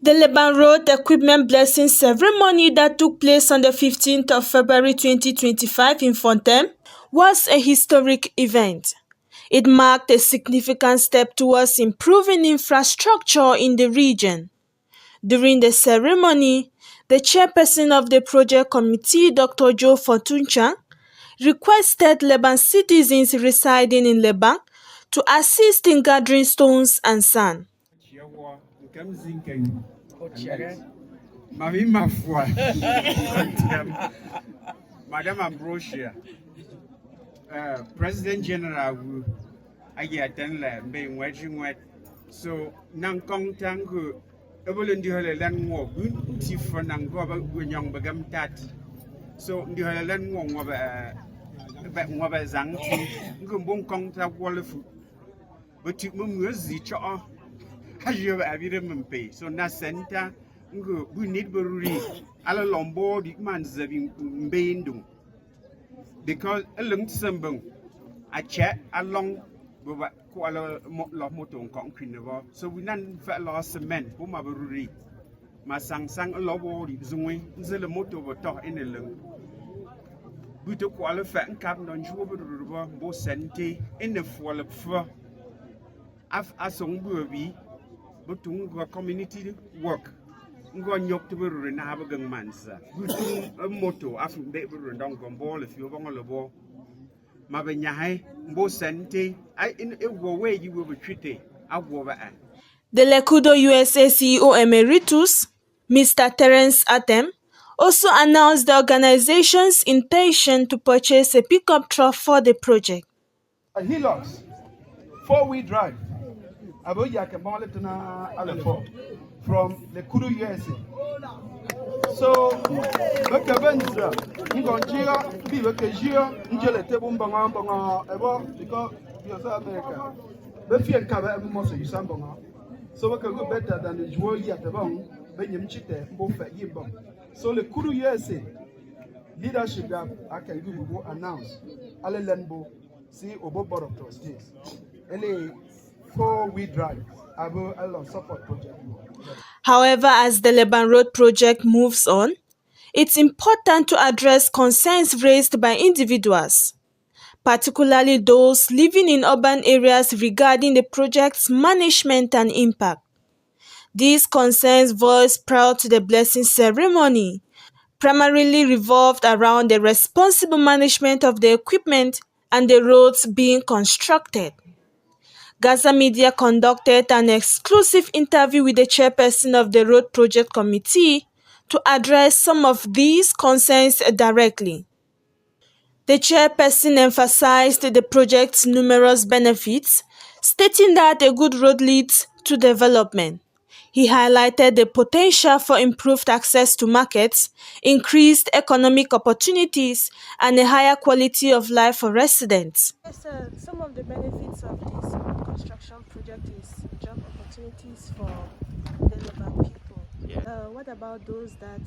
The Lebang Road Equipment Blessing Ceremony that took place on the 15th of February 2025 in Fontaine was a historic event. It marked a significant step towards improving infrastructure in the region. During the ceremony, the chairperson of the project committee, Dr. Joe Fortuncha, requested Lebang citizens residing in Lebang to assist in gathering stones and sand. Madam Ambrosia, President General, I attend being watching what so Nankong Tango, Evelyn Duhalan war, good for Nangoba when young begam tat. So Duhalan war about Zang, Gumbong Kong Tap Wallafu. But you must each other. As you have evidence pay, so na center we need to read all along board the man's being because a long sembang a chat along with quite motor concrete so we nan fat lost cement who ma read ma sang a lobo zungwe zele motor over talk in a lung we took qualify and cap non sure bo sente in the fall of fur as song be but to community work, go nyok to be na have a gun mansa. A motto after they were don't go ball if you want a ball. Mabenya, Bo Sente, I in a way you will be treated. I will over. The LECUDO USA CEO Emeritus, Mr. Terence Atem, also announced the organization's intention to purchase a pickup truck for the project. A Hilux, 4-wheel drive. From LECUDO USA. So, so we can go better than the jewelry at the bone, so LECUDO USA leadership that I can give you announce. Alelenbo, see Obo Board of Trustees. 4-wheel drive. I will support project. However, as the Lebang Road project moves on, it's important to address concerns raised by individuals, particularly those living in urban areas regarding the project's management and impact. These concerns voiced prior to the blessing ceremony primarily revolved around the responsible management of the equipment and the roads being constructed. Gaza Media conducted an exclusive interview with the chairperson of the Road Project Committee to address some of these concerns directly. The chairperson emphasized the project's numerous benefits, stating that a good road leads to development. He highlighted the potential for improved access to markets, increased economic opportunities, and a higher quality of life for residents. Yes, some of the benefits of this construction project is job opportunities for the Lebang people. Yeah. What about those that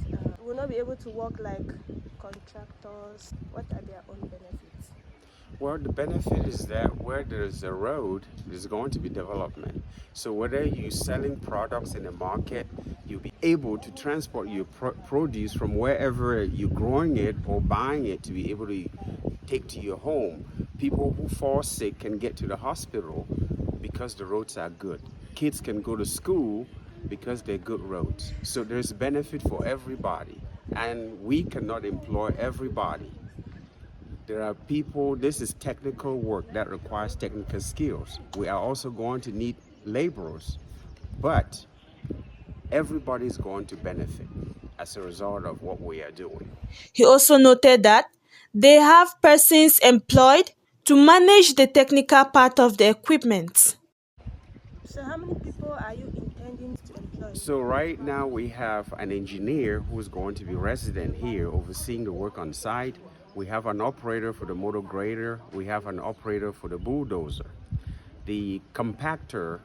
will not be able to work like contractors? What are their own benefits? Well, the benefit is that where there's a road, there's going to be development. So whether you're selling products in the market, you'll be able to transport your produce from wherever you're growing it or buying it to be able to take to your home. People who fall sick can get to the hospital because the roads are good. Kids can go to school because they're good roads. So there's benefit for everybody, and we cannot employ everybody. There are people, this is technical work that requires technical skills. We are also going to need laborers, but everybody's going to benefit as a result of what we are doing. He also noted that they have persons employed to manage the technical part of the equipment. So how many people are you intending to employ? So right now we have an engineer who's going to be resident here overseeing the work on site. We have an operator for the motor grader. We have an operator for the bulldozer. The compactor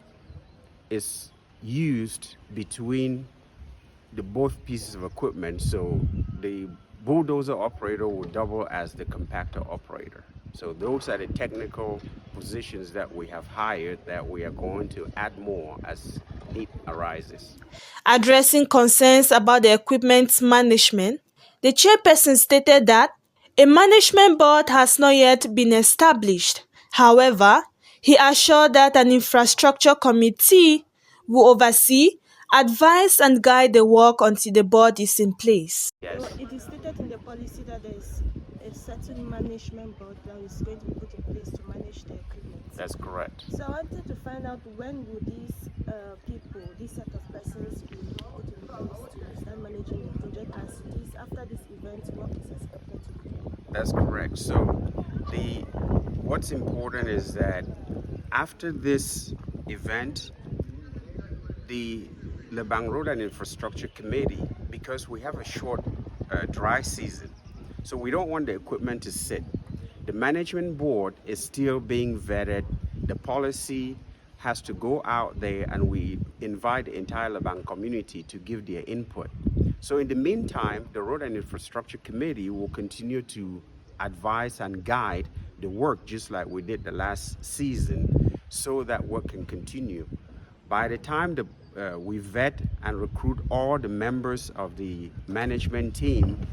is used between the both pieces of equipment. So the bulldozer operator will double as the compactor operator. So those are the technical positions that we have hired that we are going to add more as need arises. Addressing concerns about the equipment management, the chairperson stated that a management board has not yet been established. However, he assured that an infrastructure committee will oversee, advise and guide the work until the board is in place. Yes, It is stated in the policy that there is a certain management board that is going to be put in place to manage the equipment. that's correct. So I wanted to find out, when will these people, this set of persons, be put in place to start managing the project, as it is after this event, what is expected to begin? That's correct. So what's important is that after this event, the Lebang Road and Infrastructure Committee, because we have a short dry season, so we don't want the equipment to sit. The management board is still being vetted. The policy has to go out there, and we invite the entire Lebang community to give their input. So in the meantime, the Road and Infrastructure Committee will continue to advise and guide the work just like we did the last season, so that work can continue. By the time we vet and recruit all the members of the management team,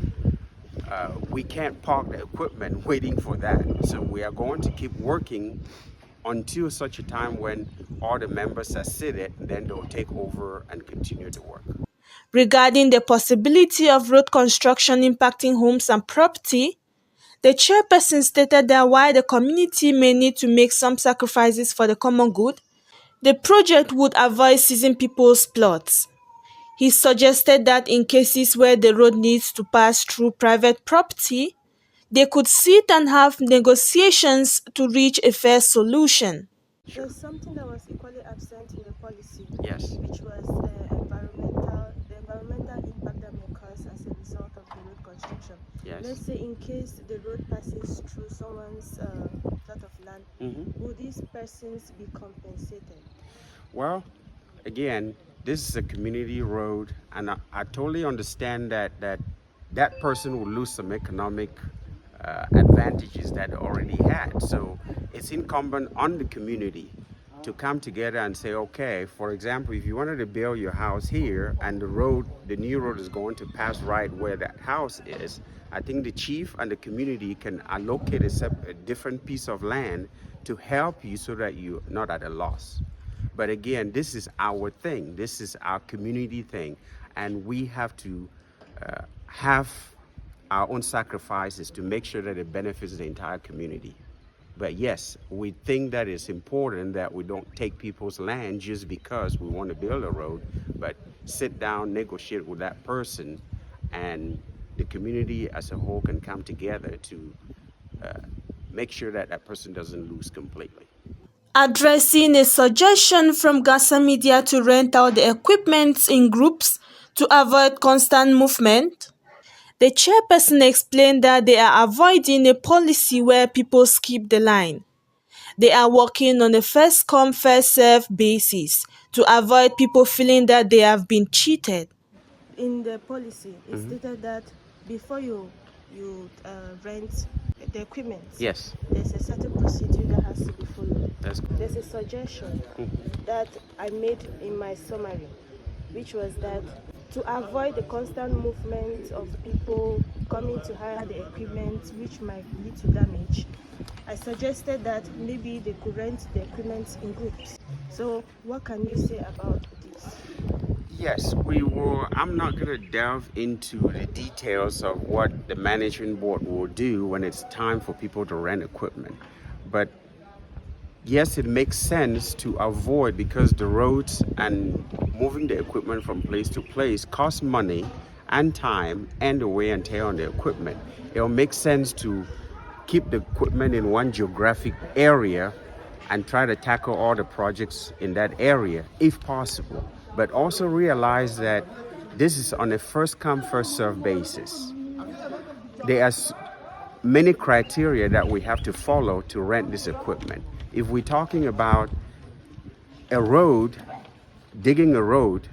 we can't park the equipment waiting for that. So we are going to keep working until such a time when all the members are seated, then they'll take over and continue the work. Regarding the possibility of road construction impacting homes and property, the chairperson stated that while the community may need to make some sacrifices for the common good, the project would avoid seizing people's plots. He suggested that in cases where the road needs to pass through private property, they could sit and have negotiations to reach a fair solution. There's something that was equally absent in the policy, Yes. which was the environmental impact that may cause as a result of the road construction. Yes. Let's say in case the road passes through someone's plot of land, will these persons be compensated? Well, again, this is a community road, and I totally understand that person will lose some economic advantages that they already had. So it's incumbent on the community to come together and say, okay, for example, if you wanted to build your house here and the new road is going to pass right where that house is, I think the chief and the community can allocate a different piece of land to help you so that you're not at a loss. But again, this is our thing. This is our community thing. And we have to have our own sacrifices to make sure that it benefits the entire community. But yes, we think that it's important that we don't take people's land just because we want to build a road, but sit down, negotiate with that person, and the community as a whole can come together to make sure that that person doesn't lose completely. Addressing a suggestion from Gaza Media to rent out the equipment in groups to avoid constant movement, the chairperson explained that they are avoiding a policy where people skip the line. They are working on a first-come, first-served basis to avoid people feeling that they have been cheated. In the policy, it stated that before you rent the equipment, Yes. there's a certain procedure that has to be followed. That's There's a suggestion that I made in my summary, which was that to avoid the constant movement of people coming to hire the equipment, which might lead to damage, I suggested that maybe they could rent the equipment in groups. So what can you say about this? Yes, we will. I'm not going to delve into the details of what the management board will do when it's time for people to rent equipment. But yes, it makes sense to avoid, because the roads and moving the equipment from place to place costs money and time and the wear and tear on the equipment. It'll make sense to keep the equipment in one geographic area and try to tackle all the projects in that area if possible. But also realize that this is on a first come, first served basis. There are many criteria that we have to follow to rent this equipment. If we're talking about a road, digging a road,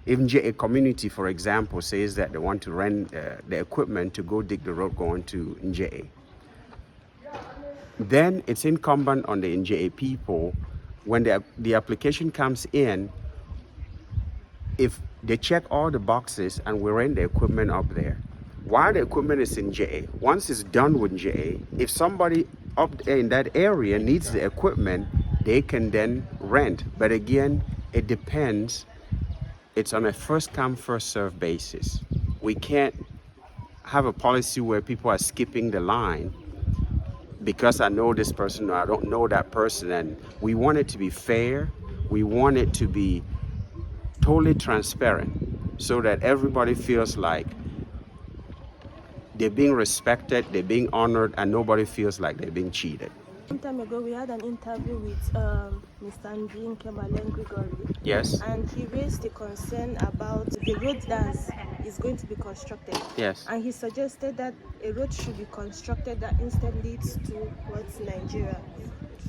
even a community, for example, says that they want to rent the equipment to go dig the road going to Nje. then it's incumbent on the NJA people, when the application comes in, if they check all the boxes and we rent the equipment up there, while the equipment is in JA, once it's done with JA, if somebody up there in that area needs the equipment, they can then rent. But again, it depends. It's on a first come, first serve basis. We can't have a policy where people are skipping the line because I know this person or I don't know that person. And we want it to be fair. We want it to be totally transparent so that everybody feels like they're being respected, they're being honored, and nobody feels like they're being cheated. Some time ago, we had an interview with Mr. Ndin Kemalen Gregory. Yes. And he raised a concern about the road that is going to be constructed. Yes. And he suggested that a road should be constructed that instead leads towards Nigeria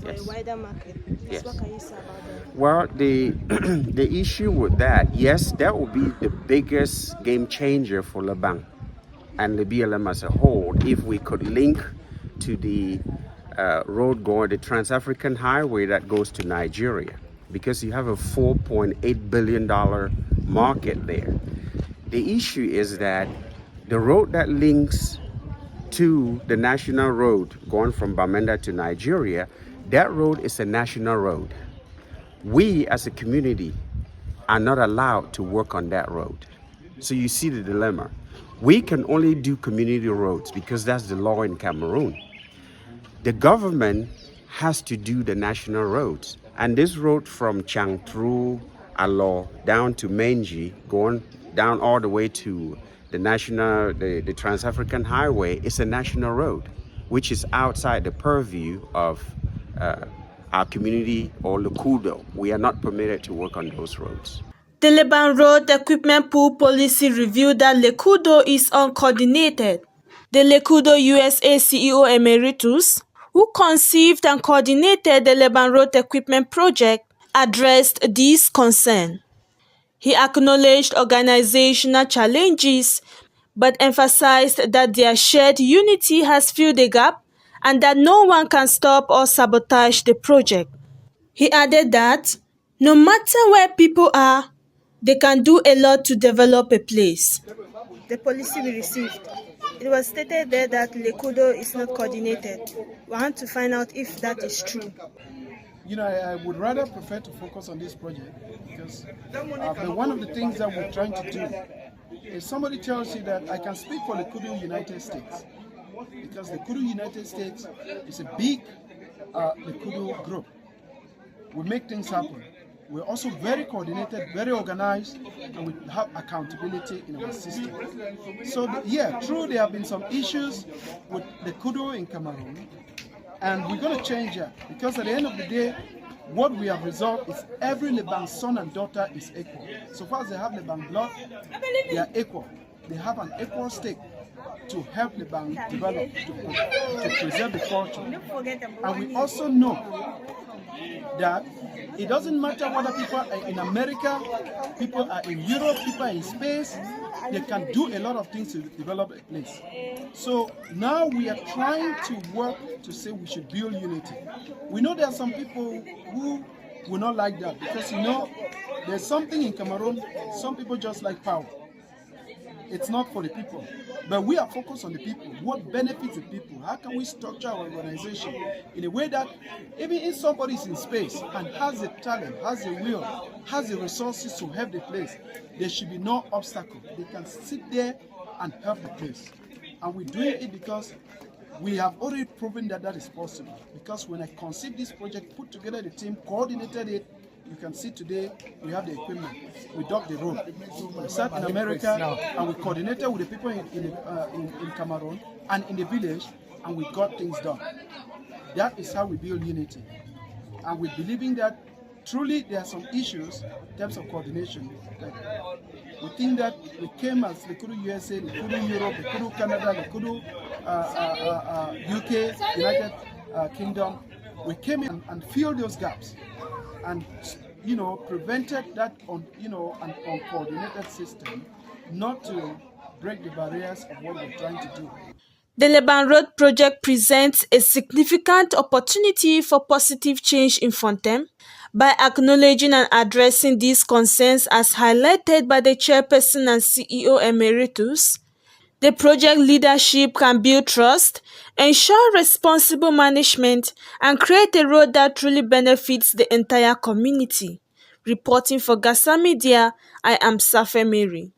for Yes. a wider market. Yes. What can you say about that? Well, the issue with that, yes, that will be the biggest game changer for Lebang and the BLM as a whole if we could link to the road going, the Trans-African Highway that goes to Nigeria, because you have a $4.8 billion market there. The issue is that the road that links to the national road going from Bamenda to Nigeria, that road is a national road. We as a community are not allowed to work on that road. So you see the dilemma. We can only do community roads because that's the law in Cameroon. The government has to do the national roads. And this road from Changtru, Alo, down to Menji, going down all the way to the Trans-African Highway is a national road, which is outside the purview of our community or LECUDO. We are not permitted to work on those roads. The Lebang Road Equipment Pool Policy revealed that LECUDO is uncoordinated. The LECUDO USA CEO Emeritus, who conceived and coordinated the Lebang Road Equipment Project, addressed this concern. He acknowledged organizational challenges, but emphasized that their shared unity has filled the gap and that no one can stop or sabotage the project. He added that no matter where people are, they can do a lot to develop a place. The policy we received, it was stated there that LECUDO is not coordinated. We want to find out if that is true. You know, I would rather prefer to focus on this project because one of the things that we're trying to do, if somebody tells you that I can speak for LECUDO United States, because LECUDO United States is a big LECUDO group. We make things happen. We're also very coordinated, very organized, and we have accountability in our system. So, true, there have been some issues with LECUDO in Cameroon, and we're going to change that because at the end of the day, what we have resolved is every Lebang son and daughter is equal. So far as they have Lebang blood, they are equal. They have an equal stake to help Lebang develop, to preserve the culture. And we also know that it doesn't matter whether people are in America, people are in Europe, people are in space, they can do a lot of things to develop a place. So now we are trying to work to say we should build unity. We know there are some people who will not like that because, you know, there's something in Cameroon, some people just like power. It's not for the people. But we are focused on the people. What benefits the people? How can we structure our organization in a way that even if somebody is in space and has the talent, has the will, has the resources to help the place, there should be no obstacle. They can sit there and help the place. And we're doing it because we have already proven that that is possible. Because when I conceived this project, put together the team, coordinated it, you can see today we have the equipment. We dug the road. We sat in America and we coordinated with the people in Cameroon and in the village, and we got things done. That is how we build unity. And we're believing that truly there are some issues in terms of coordination. Like, we think that we came as LECUDO USA, LECUDO Europe, LECUDO Canada, LECUDO UK, United Kingdom. We came in and filled those gaps. And prevented that an uncoordinated system not to break the barriers of what we're trying to do. The Lebang Road project presents a significant opportunity for positive change in Fontem. By acknowledging and addressing these concerns as highlighted by the chairperson and CEO Emeritus, the project leadership can build trust, ensure responsible management, and create a road that truly benefits the entire community. Reporting for Gasa Media, I am Safe Mary.